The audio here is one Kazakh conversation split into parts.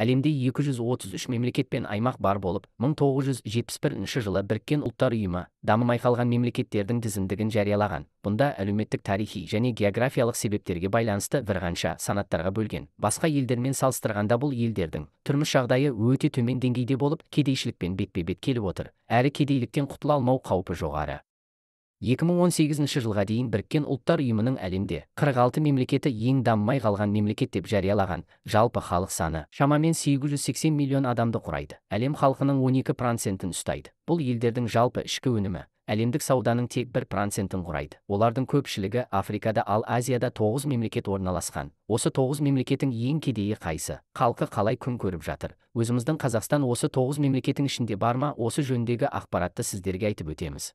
Әлемде 233 мемлекет пен аймақ бар болып, 1971 жылы Біріккен Ұлттар ұйымы дамымай қалған мемлекеттердің тізімдігін жариялаған. Бұнда әлеуметтік, тарихи және географиялық себептерге байланысты бірқанша санаттарға бөлген. Басқа елдермен салыстырғанда бұл елдердің тұрмыс жағдайы өте төмен деңгейде болып, кедейшілікпен бетпе-бет келіп отыр, әрі кедейліктен құтыла алмау қаупі жоғары. 2018 жылға дейін Біріккен Ұлттар ұйымының әлемде 46 мемлекеті ең дамымай қалған мемлекет деп жариялаған. Жалпы халық саны шамамен 880 миллион адамды құрайды. Әлем халқының 12%-ін ұстайды. Бұл елдердің жалпы ішкі өнімі әлемдік сауданың тек 1%-ін құрайды. Олардың көпшілігі Африкада, ал Азияда 9 мемлекет орналасқан. Осы 9 мемлекеттің ең кедейі қайсы? Халқы қалай күн көріп жатыр? Өзіміздің Қазақстан осы 9 мемлекеттің ішінде бар ма? Осы жөніндегі ақпаратты сіздерге айтып өтеміз.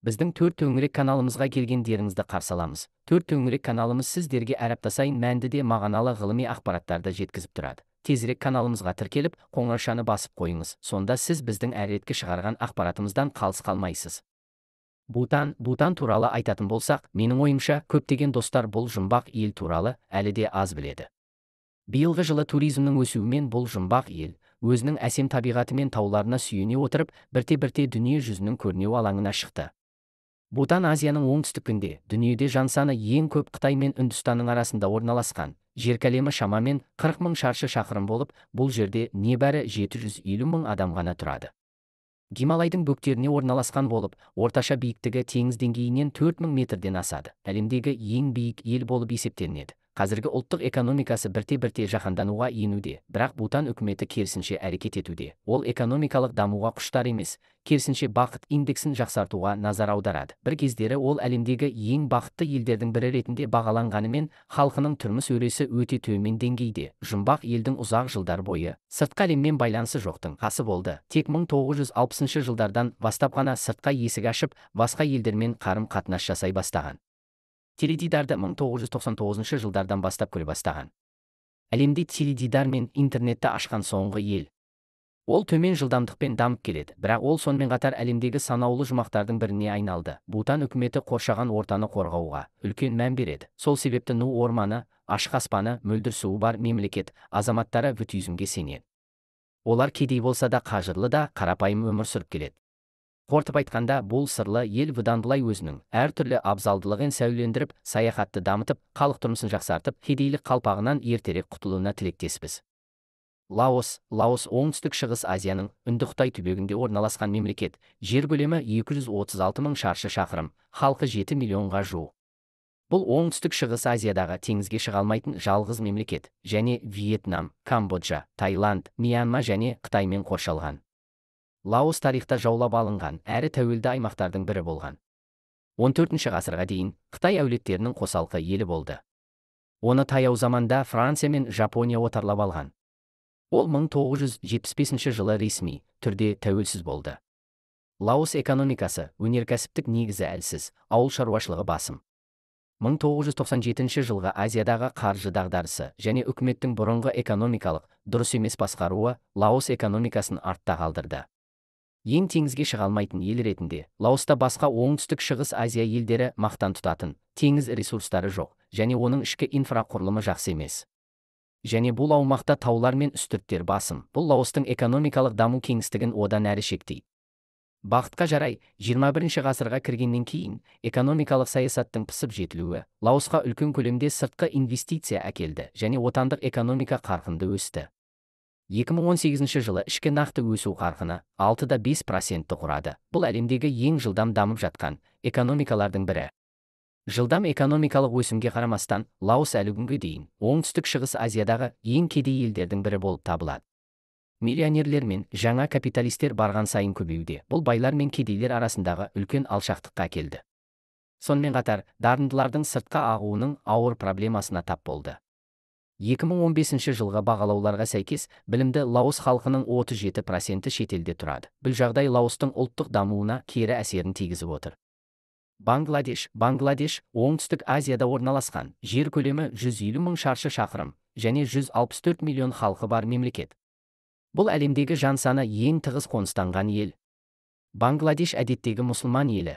Біздің төрт төңірек каналымызға келгендеріңізді қарсы аламыз. Төрт төңірек каналымыз сіздерге әр апта сайын мәнді де мағыналы ғылыми ақпараттарды жеткізіп тұрады. Тезірек каналымызға тіркеліп, қоңырашаны басып қойыңыз. Сонда сіз біздің әр ретке шығарған ақпаратымыздан қалыс қалмайсыз. Бутан туралы айтатын болсақ, менің ойымша, көптеген достар бұл жұмбақ ел туралы әлі де аз біледі. Биылғы жылы туризмнің өсуімен бұл жұмбақ ел өзінің әсем табиғаты мен тауларына сүйене отырып, бірте-бірте дүние жүзінің көрнеу алаңына шықты. Бутан Азияның оңтүстігінде, дүниеде жан саны ең көп Қытай мен Үндістанның арасында орналасқан. Жер көлемі шамамен 40 мың шаршы шақырым болып, бұл жерде небәрі 750 мың адам ғана тұрады. Гималайдың бөктеріне орналасқан болып, орташа биіктігі теңіз деңгейінен 4000 метрден асады. Әлемдегі ең биік ел болып есептелінеді. Қазіргі ұлттық экономикасы бірте-бірте жаһандануға енуде, бірақ Бутан үкіметі керісінше әрекет етуде. Ол экономикалық дамуға құштар емес, керісінше бақыт индексін жақсартуға назар аударады. Бір кездері ол әлемдегі ең бақытты елдердің бірі ретінде бағаланғанымен, халқының тұрмыс өресі өте төмен деңгейде. Жұмбақ елдің ұзақ жылдар бойы сыртқы әлеммен байланысы жоқтың қасы болды. Тек 1960 жылдардан бастап ғана сыртқа есік ашып, басқа елдермен қарым-қатынас жасай бастаған. Теледидарды 1999 жылдардан бастап көре бастаған. Әлемде теледидар мен интернетті ашқан соңғы ел. Ол төмен жылдамдықпен дамып келеді, бірақ ол сонымен қатар әлемдегі санаулы жұмақтардың біріне айналды. Бутан үкіметі қоршаған ортаны қорғауға үлкен мән береді. Сол себепті Ну орманы, ашық аспаны, мөлдір суы бар мемлекет азаматтары буддизмге сенеді. Олар кедей болса да қажырлы да қарапайым өмір сүріп келеді. Қортып айтқанда, бұл сырлы ел бұдандылай өзінің әртүрлі абзалдылығын сәулелендіріп, саяхатты дамытып, халық тұрмысын жақсартып, кедейлік қалпағынан ертерек құтылуына тілектеспіз. Лаос оңтүстік шығыс Азияның Үнді-Қытай түбегінде орналасқан мемлекет. Жер көлемі 236 мың шаршы шақырым, халқы 7 миллионға жуық. Бұл оңтүстік шығыс Азиядағы теңізге шыға алмайтын жалғыз мемлекет, және Вьетнам, Камбоджа, Таиланд, Мьянма және Қытаймен қоршалған. Лаос тарихта жаулап алынған әрі тәуелді аймақтардың бірі болған. 14 ғасырға дейін Қытай әулеттерінің қосалқы елі болды. Оны таяу заманда Франция мен Жапония отарлап алған. Ол 1975 жылы ресми түрде тәуелсіз болды. Лаос экономикасы өнеркәсіптік негізі әлсіз, ауыл шаруашылығы басым. 1997 жылғы Азиядағы қаржы дағдарысы және үкіметтің бұрынғы экономикалық дұрыс емес басқаруы Лаос экономикасын артта қалдырды. Ең теңізге шыға алмайтын ел ретінде, Лаоста басқа оңтүстік шығыс Азия елдері мақтан тұтатын теңіз ресурстары жоқ, және оның ішкі инфрақұрылымы жақсы емес. Және бұл аумақта таулар мен үстірттер басым. Бұл Лаостың экономикалық даму кеңістігін одан әрі шектейді. Бақытқа жарай, 21 ғасырға кіргеннен кейін экономикалық саясаттың пысып жетілуі Лаосқа үлкен көлемде сыртқы инвестиция әкелді, және отандық экономика қарқынды өсті. 2018 жылы ішкі нақты өсу қарқыны 6,5% құрады. Бұл әлемдегі ең жылдам дамып жатқан экономикалардың бірі. Жылдам экономикалық өсімге қарамастан, Лаос әлі күнге дейін оңтүстік шығыс Азиядағы ең кедей елдердің бірі болып табылады. Миллионерлер мен жаңа капиталистер барған сайын көбеюде. Бұл байлар мен кедейлер арасындағы үлкен алшақтыққа әкелді. Сонымен қатар, дарындылардың сыртқа ағуының ауыр проблемасына тап болды. 2015 жылғы бағалауларға сәйкес, білімді Лаос халқының 37% шетелде тұрады. Бұл жағдай Лаостың ұлттық дамуына кері әсерін тигізіп отыр. Бангладеш оңтүстік Азияда орналасқан, жер көлемі 150 мың шаршы шақырым, және 164 миллион халқы бар мемлекет. Бұл әлемдегі жан саны ең тығыз қоныстанған ел. Бангладеш әдеттегі мұсылман елі.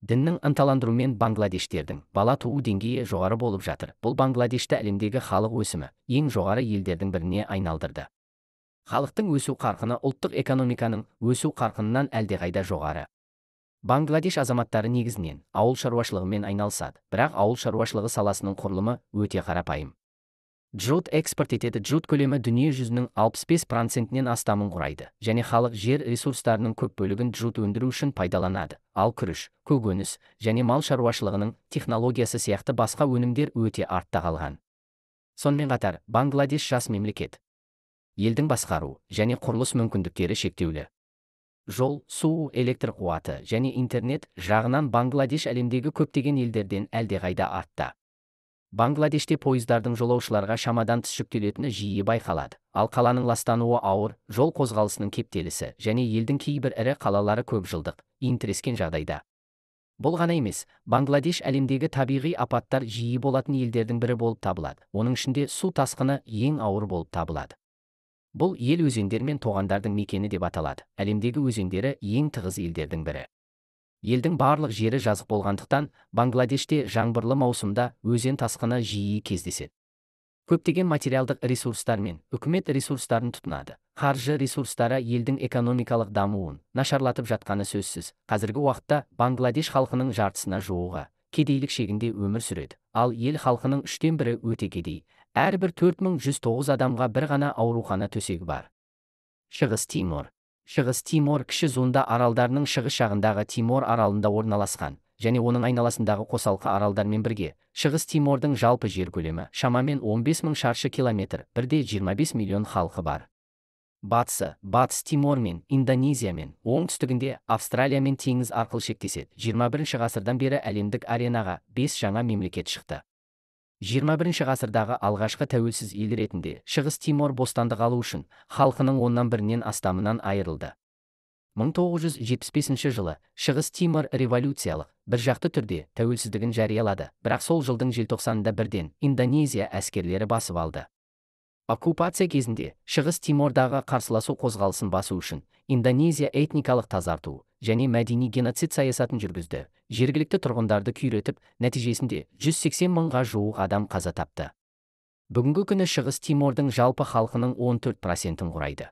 Діннің ынталандыруымен бангладештердің бала туу деңгейі жоғары болып жатыр. Бұл Бангладешті әлемдегі халық өсімі ең жоғары елдердің біріне айналдырды. Халықтың өсу қарқыны ұлттық экономиканың өсу қарқынынан әлдеқайда жоғары. Бангладеш азаматтары негізінен ауыл шаруашылығымен айналысады, бірақ ауыл шаруашылығы саласының құрылымы өте қарапайым. Джут экспорт етеді. Джут көлемі дүние жүзінің 65%-нен астамын құрайды, және халық жер ресурстарының көп бөлігін джут өндіру үшін пайдаланады. Ал күріш, көкөніс және мал шаруашылығының технологиясы сияқты басқа өнімдер өте артта қалған. Сонымен қатар, Бангладеш жас мемлекет. Елдің басқару және құрылыс мүмкіндіктері шектеулі. Жол, су, электр қуаты және интернет жағынан Бангладеш әлемдегі көптеген елдерден әлдеқайда артта. Бангладеште пойыздардың жолаушыларға шамадан тыс жүктелетіні жиі байқалады, ал қаланың ластануы ауыр, жол қозғалысының кептелісі және елдің кейбір ірі қалалары көп жылдық тірескен жағдайда. Бұл ғана емес, Бангладеш әлемдегі табиғи апаттар жиі болатын елдердің бірі болып табылады. Оның ішінде су тасқыны ең ауыр болып табылады. Бұл ел өзендер мен тоғандардың мекені деп аталады. Әлемдегі өзендері ең тығыз елдердің бірі. Елдің барлық жері жазық болғандықтан, Бангладеште жаңбырлы маусымда өзен тасқыны жиі кездеседі. Көптеген материалдық ресурстар мен үкімет ресурстарын тұтынады. Қаржы ресурстары елдің экономикалық дамуын нашарлатып жатқаны сөзсіз. Қазіргі уақытта Бангладеш халқының жартысына жуығы кедейлік шегінде өмір сүреді, ал ел халқының 1/3 өте кедей. Әрбір 4109 адамға бір ғана аурухана төсегі бар. Шығыс Тимор. Шығыс Тимор кіші зонда аралдарының шығыс жағындағы Тимор аралында орналасқан, және оның айналасындағы қосалқы аралдармен бірге. Шығыс Тимордың жалпы жер көлемі шамамен 15.000 шаршы километр, 1,25 миллион халқы бар. Батысы, Батыс Тимор мен Индонезия мен оңтүстігінде Австралия мен теңіз арқылы шектеседі. 21 ғасырдан бері әлемдік аренаға 5 жаңа мемлекет шықты. 21 ғасырдағы алғашқы тәуелсіз ел ретінде Шығыс Тимор бостандық алу үшін халқының 1/4-нен астамынан айырылды. 1975 жылы Шығыс Тимор революциялық, біржақты түрде тәуелсіздігін жариялады, бірақ сол жылдың желтоқсанында бірден Индонезия әскерлері басып алды. Оккупация кезінде Шығыс Тимордағы қарсыласу қозғалысын басу үшін Индонезия этникалық тазарту және мәдени геноцид саясатын жүргізді. Жергілікті тұрғындарды күйретіп, нәтижесінде 180 мыңға жуық адам қаза тапты. Бүгінгі күні Шығыс Тимордың жалпы халқының 14%-ін құрайды.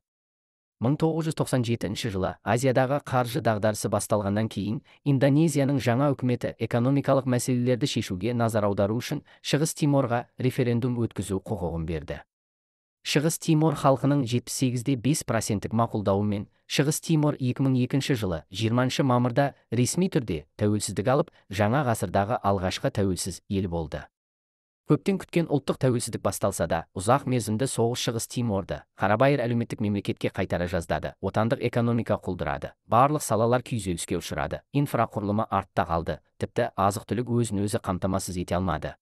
1997 жылы Азиядағы қаржы дағдарысы басталғаннан кейін Индонезияның жаңа үкіметі экономикалық мәселелерді шешуге назар аудару үшін Шығыс Тиморға референдум өткізу құқығын берді. Шығыс Тимор халқының 78,5%-ік мақұлдауымен Шығыс Тимор 2002 жылы 20 мамырда ресми түрде тәуелсіздік алып, жаңа ғасырдағы алғашқы тәуелсіз ел болды. Көптен күткен ұлттық тәуелсіздік басталса да, ұзақ мерзімді соғыс Шығыс Тиморды қарабайыр әлеуметтік мемлекетке қайтара жаздады. Отандық экономика құлдырады, барлық салалар күйзеліске ұшырады, инфрақұрылымы артта қалды, тіпті азық-түлік өзін-өзі қамтамасыз ете алмады.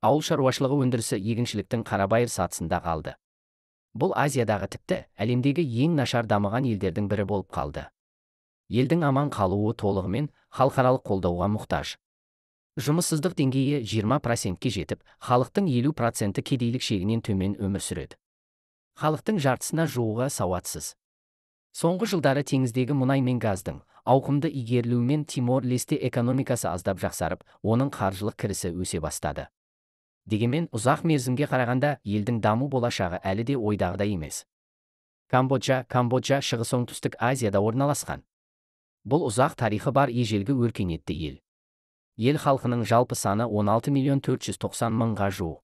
Ауыл шаруашылығы өндірісі егіншіліктің қарабайыр сатысында қалды. Бұл Азиядағы тіпті әлемдегі ең нашар дамыған елдердің бірі болып қалды. Елдің аман қалуы толығымен халықаралық қолдауға мұқтаж. Жұмыссыздық деңгейі 20%-ке жетіп, халықтың 50% кедейлік шегінен төмен өмір сүреді. Халықтың жартысына жуығы сауатсыз. Соңғы жылдары теңіздегі мұнай мен газдың ауқымды игерілуімен Тимор-Лесте экономикасы аздап жақсарып, оның қаржылық кірісі өсе бастады. Дегенмен, ұзақ мерзімге қарағанда елдің даму болашағы әлі де ойдағыдай емес. Камбоджа Шығыс оңтүстік Азияда орналасқан. Бұл ұзақ тарихы бар ежелгі өркениетті ел. Ел халқының жалпы саны 16.490 мыңға жуық.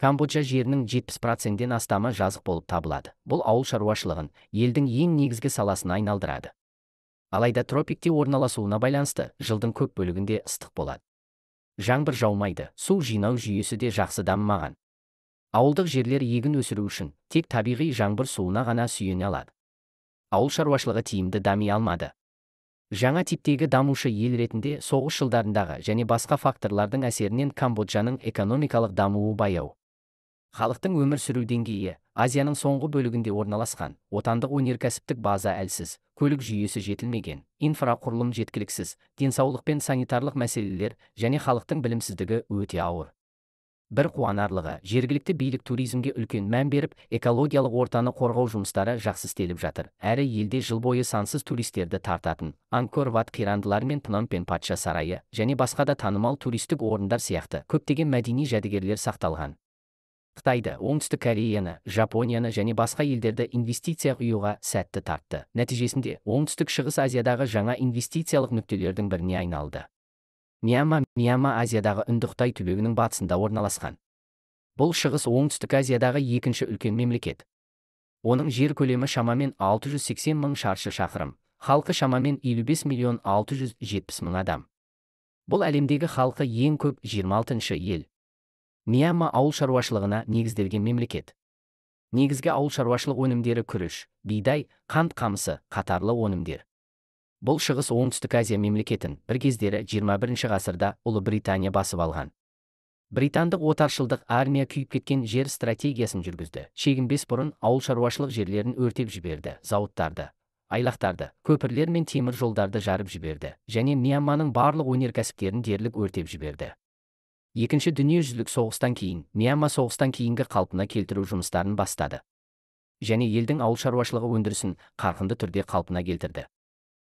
Камбоджа жерінің 70%-ден астамы жазық болып табылады. Бұл ауыл шаруашылығын елдің ең негізгі саласына айналдырады. Алайда тропикте орналасуына байланысты жылдың көп бөлігінде ыстық болады. Жаңбыр жаумайды, су жинау жүйесі де жақсы дамымаған. Ауылдық жерлер егін өсіру үшін тек табиғи жаңбыр суына ғана сүйене алады. Ауыл шаруашылығы тиімді дами алмады. Жаңа типтегі дамушы ел ретінде соғыс жылдарындағы және басқа факторлардың әсерінен Камбоджаның экономикалық дамуы баяу. Халықтың өмір сүру деңгейі Азияның соңғы бөлігінде орналасқан, отандық өнеркәсіптік база әлсіз, көлік жүйесі жетілмеген, инфрақұрылым жеткіліксіз, денсаулық пен санитарлық мәселелер және халықтың білімсіздігі өте ауыр. Бір қуанарлығы, жергілікті билік туризмге үлкен мән беріп, экологиялық ортаны қорғау жұмыстары жақсы істеліп жатыр. Әрі елде жыл бойы сансыз туристерді тартатын Ангкор-Ват қирандылар мен Пном Пен патша сарайы және басқа да танымал туристік орындар сияқты көптеген мәдени жәдігерлер сақталған. Қытайды, Оңтүстік Кореяны, Жапонияны және басқа елдерді инвестиция құюға сәтті тартты. Нәтижесінде Оңтүстік Шығыс Азиядағы жаңа инвестициялық нүктелердің біріне айналды. Мьянма Азиядағы Үнді-Қытай түбегінің батысында орналасқан. Бұл Шығыс Оңтүстік Азиядағы екінші үлкен мемлекет. Оның жер көлемі шамамен 680 мың шаршы шақырым, халқы шамамен 55 миллион 670 мың адам. Бұл әлемдегі халқы ең көп 26-шы ел. Мьянма ауыл шаруашылығына негізделген мемлекет. Негізгі ауыл шаруашылық өнімдері күріш, бидай, қант қамысы қатарлы өнімдер. Бұл Шығыс Оңтүстік Азия мемлекетін бір кездері 21-ші ғасырда Ұлыбритания басып алған. Британдық отаршылдық армия күйіп кеткен жер стратегиясын жүргізді. Шегінбес бұрын ауыл шаруашылық жерлерін өртеп жіберді, зауыттарды, айлақтарды, көпірлер мен темір жолдарды жарып жіберді, және Мьянманың барлық өнеркәсіптерін дерлік өртеп жіберді. Екінші дүниежүзілік соғыстан кейін, Мьянма соғыстан кейінгі қалпына келтіру жұмыстарын бастады. Және елдің ауыл шаруашылығы өндірісін қарқынды түрде қалпына келтірді.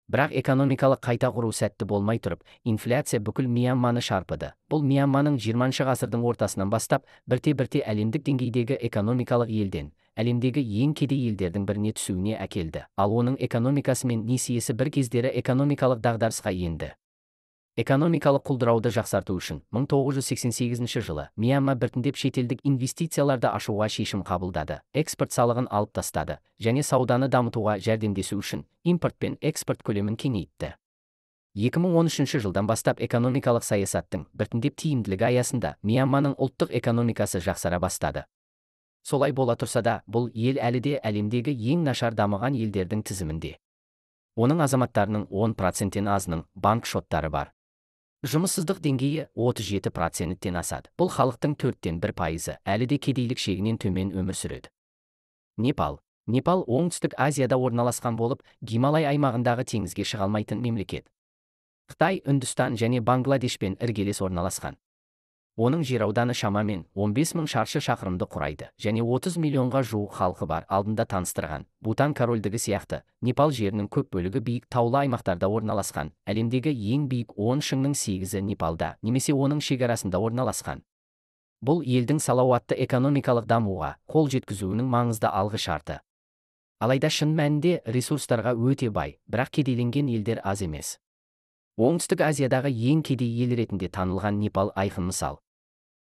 Бірақ экономикалық қайта құру сәтті болмай тұрып, инфляция бүкіл Мьянманы шарпыды. Бұл Мьянманың 20-шы ғасырдың ортасынан бастап, бірте-бірте әлемдік деңгейдегі экономикалық елден, әлемдегі ең кедей елдердің біріне түсуіне әкелді. Ал оның экономикасы мен несиесі бір кездері экономикалық дағдарысқа енді. Экономикалық құлдырауды жақсарту үшін 1988 жылы Мьянма біртіндеп шетелдік инвестицияларды ашуға шешім қабылдады, экспорт салығын алып тастады және сауданы дамытуға жәрдемдесу үшін импорт пен экспорт көлемін кеңейтті. 2013 жылдан бастап экономикалық саясаттың біртіндеп тиімділігі аясында Мьянманың ұлттық экономикасы жақсара бастады. Солай бола тұрса да, бұл ел әлі де әлемдегі ең нашар дамыған елдердің тізімінде. Оның азаматтарының 10%-тен азының банк шоттары бар. Жұмыссыздық деңгейі 37%-тен асады. Бұл халықтың 4-1% әлі де кедейлік шегінен төмен өмір сүреді. Непал Оңтүстік Азияда орналасқан болып, Гималай аймағындағы теңізге шыға алмайтын мемлекет. Қытай, Үндістан және Бангладешпен іргелес орналасқан. Оның жер ауданы шамамен 15 мың шаршы шақырымды құрайды және 30 миллионға жуық халқы бар. Алдында таныстырған Бутан корольдігі сияқты, Непал жерінің көп бөлігі биік таулы аймақтарда орналасқан. Әлемдегі ең биік 10 шыңның 8-і Непалда немесе оның шекарасында орналасқан. Бұл елдің салауатты экономикалық дамуға қол жеткізуінің маңызды алғы шарты. Алайда шын мәнінде ресурстарға өте бай, бірақ кедейленген елдер аз емес. Оңтүстік Азиядағы ең кедей ел ретінде танылған Непал айқын мысал.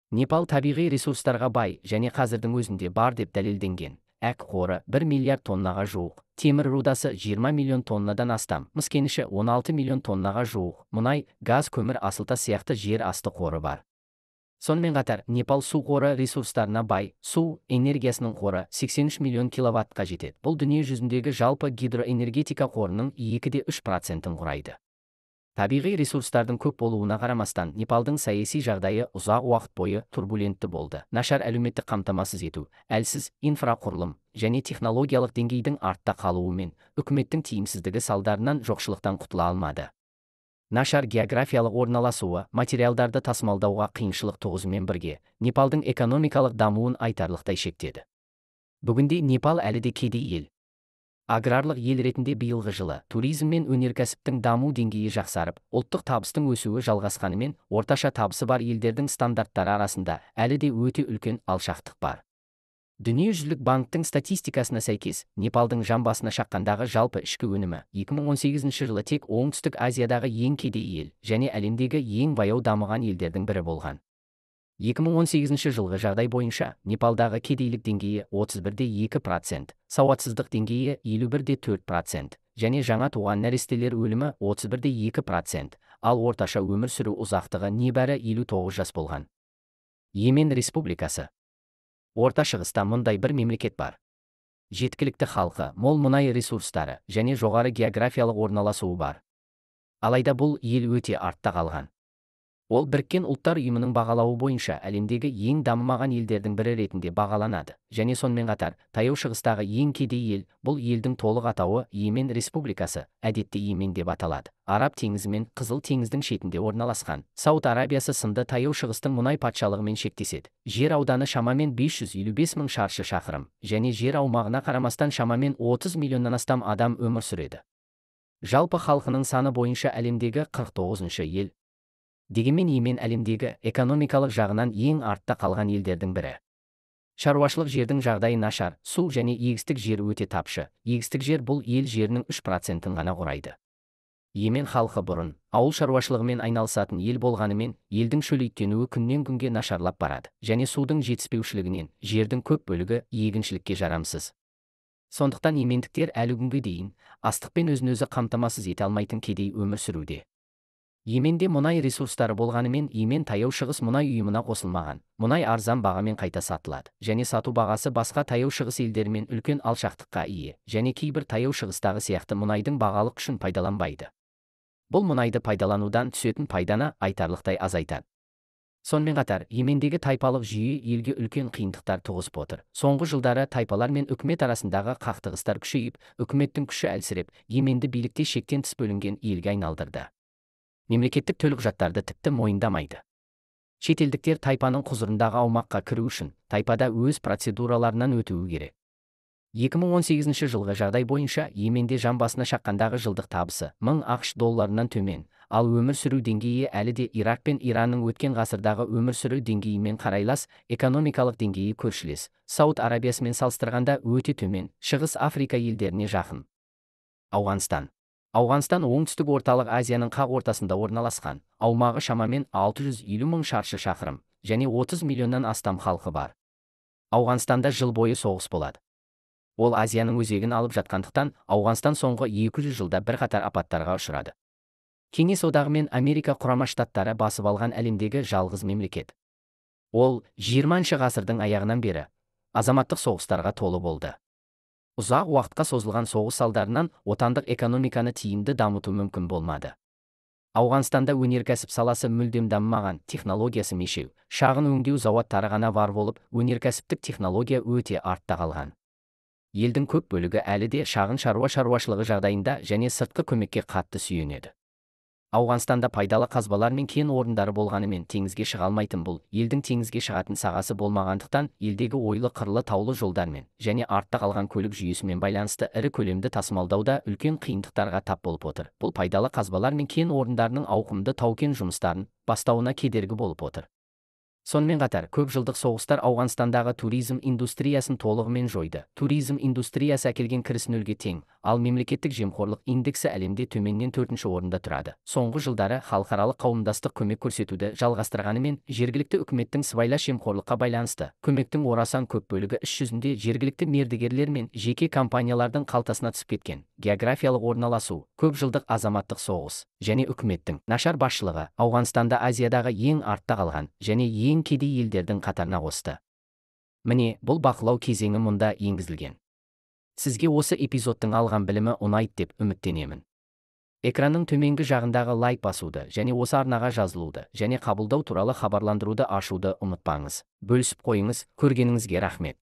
Непал табиғи ресурстарға бай және қазірдің өзінде бар деп дәлелденген. Әк қоры 1 миллиард тоннаға жуық, темір рудасы 20 миллион тоннадан астам, мыс кеніші 16 миллион тоннаға жуық, мұнай, газ, көмір, асылтас сияқты жер асты қоры бар. Сонымен қатар, Непал су қоры ресурстарына бай, су энергиясының қоры 83 миллион киловаттқа жетеді. Бұл дүние жүзіндегі жалпы гидроэнергетика қорының 2-3%-ін құрайды. Табиғи ресурстардың көп болуына қарамастан, Непалдың саяси жағдайы ұзақ уақыт бойы турбулентті болды. Нашар әлеуметтік қамтамасыз ету, әлсіз инфрақұрылым және технологиялық деңгейдің артта қалуымен, үкіметтің тиімсіздігі салдарынан жоқшылықтан құтыла алмады. Нашар географиялық орналасуы материалдарды тасымалдауға қиыншылық туғызумен бірге, Непалдың экономикалық дамуын айтарлықтай шектеді. Бүгінде Непал әлі де кедей ел. Аграрлық ел ретінде биылғы жылы туризм мен өнеркәсіптің даму деңгейі жақсарып, ұлттық табыстың өсуі жалғасқанымен, орташа табысы бар елдердің стандарттары арасында әлі де өте үлкен алшақтық бар. Дүниежүзілік банктың статистикасына сәйкес, Непалдың жан басына шаққандағы жалпы ішкі өнімі 2018 жылы тек Оңтүстік Азиядағы ең кедей ел және әлемдегі ең баяу дамыған елдердің бірі болған. 2018 жылғы жағдай бойынша, Непалдағы кедейлік деңгейі 31,2%, сауатсыздық деңгейі 51,4% және жаңа туған нәрестелер өлімі 31,2%, ал орташа өмір сүру ұзақтығы небәрі 59 жас болған. Йемен Республикасы. Орта Шығыста мұндай бір мемлекет бар. Жеткілікті халқы, мол мұнай ресурстары және жоғары географиялық орналасуы бар. Алайда бұл ел өте артта қалған. Ол Біріккен ұлттар ұйымының бағалауы бойынша әлемдегі ең дамымаған елдердің бірі ретінде бағаланады, және сонымен қатар, Таяу Шығыстағы ең кедей ел, бұл елдің толық атауы Йемен Республикасы, әдетте Йемен деп аталады. Араб теңізі мен Қызыл теңіздің шетінде орналасқан, Сауд Арабиясы сынды Таяу Шығыстың мұнай патшалығымен шектеседі. Жер ауданы шамамен 555 мың шаршы шақырым, және жер аумағына қарамастан шамамен 30 миллионнан астам адам өмір сүреді. Жалпы халқының саны бойынша әлемдегі 49-шы ел. Дегенмен Йемен әлемдегі экономикалық жағынан ең артта қалған елдердің бірі. Шаруашылық жердің жағдайы нашар, су және егістік жер өте тапшы. Егістік жер бұл ел жерінің 3%-ін ғана құрайды. Йемен халқы бұрын ауыл шаруашылығымен айналысатын ел болғанымен, елдің шөлейттенуі күннен күнге нашарлап барады, және судың жетіспеушілігінен жердің көп бөлігі егіншілікке жарамсыз. Сондықтан йемендіктер әлі күнге дейін астықпен өзін-өзі қамтамасыз ете алмайтын кедей өмір сүруде. Йеменде мұнай ресурстары болғанымен, Йемен таяу шығыс мұнай ұйымына қосылмаған. Мұнай арзан бағамен қайта сатылады, және сату бағасы басқа таяу шығыс елдерімен үлкен алшақтыққа ие, және кейбір таяу шығыстағы сияқты мұнайдың бағалық күшін пайдаланбайды. Бұл мұнайды пайдаланудан түсетін пайданы айтарлықтай азайтады. Сонымен қатар, Йемендегі тайпалық жүйе елге үлкен қиындықтар туғызып отыр. Соңғы жылдары тайпалар мен үкімет арасындағы қақтығыстар күшейіп, үкіметтің күші әлсіреп, Йеменді билікте шектен тыс бөлінген елге айналдырды. Мемлекеттік төлқұжаттарды тіпті мойындамайды. Шетелдіктер тайпаның құзырындағы аумаққа кіру үшін тайпада өз процедураларынан өтуі керек. 2018 жылғы жағдай бойынша Йеменде жан басына шаққандағы жылдық табысы 1000 ақш долларынан төмен, ал өмір сүру деңгейі әлі де Ирак пен Иранның өткен ғасырдағы өмір сүру деңгейімен қарайлас, экономикалық деңгейі көршілес, Сауд Арабиясымен салыстырғанда өте төмен, Шығыс Африка елдеріне жақын. Ауғанстан оңтүстік орталық Азияның қақ ортасында орналасқан, аумағы шамамен 650 мың шаршы шақырым, және 30 миллионнан астам халқы бар. Ауғанстанда жыл бойы соғыс болады. Ол Азияның өзегін алып жатқандықтан, Ауғанстан соңғы 200 жылда бірқатар апаттарға ұшырады. Кеңес одағы мен Америка Құрама Штаттары басып алған әлемдегі жалғыз мемлекет. Ол 20 ғасырдың аяғынан бері азаматтық соғыстарға толы болды. Ұзақ уақытқа созылған соғыс салдарынан отандық экономиканы тиімді дамыту мүмкін болмады. Ауғанстанда өнеркәсіп саласы мүлдем дамымаған, технологиясы мешеу, шағын өңдеу зауыттары ғана бар болып, өнеркәсіптік технология өте артта қалған. Елдің көп бөлігі әлі де шағын шаруашылығы жағдайында және сыртқы көмекке қатты сүйенеді. Ауғанстанда пайдалы қазбалар мен кен орындары болғанымен теңізге шыға алмайтын бұл елдің теңізге шығатын сағасы болмағандықтан, елдегі ойлы қырлы таулы жолдармен және артта қалған көлік жүйесімен байланысты ірі көлемді тасымалдауда үлкен қиындықтарға тап болып отыр. Бұл пайдалы қазбалар мен кен орындарының ауқымды тау-кен жұмыстарын бастауына кедергі болып отыр. Сонымен қатар, көп жылдық соғыстар Ауғанстандағы туризм индустриясын толығымен жойды. Туризм индустриясы әкелген кіріс нөлге тең, ал мемлекеттік жемқорлық индексі әлемде төменнен 4-ші орында тұрады. Соңғы жылдары халықаралық қауымдастық көмек көрсетуді жалғастырғанымен, жергілікті үкіметтің сыбайлас жемқорлыққа байланысты көмектің орасан көп бөлігі іс жүзінде жергілікті мердігерлер мен жеке компаниялардың қалтасына түсіп кеткен. Географиялық орналасу, көп жылдық азаматтық соғыс және үкіметтің нашар басшылығы Ауғанстанды Азиядағы ең артта қалған және ең кедей елдердің қатарына қосты. Міне, бұл бақылау кезеңі мұнда енгізілген. Сізге осы эпизодтың алған білімі ұнайды деп үміттенемін. Экранның төменгі жағындағы лайк басуды және осы арнаға жазылуды және қабылдау туралы хабарландыруды ашуды ұмытпаңыз. Бөлісіп қойыңыз. Көргеніңізге рахмет.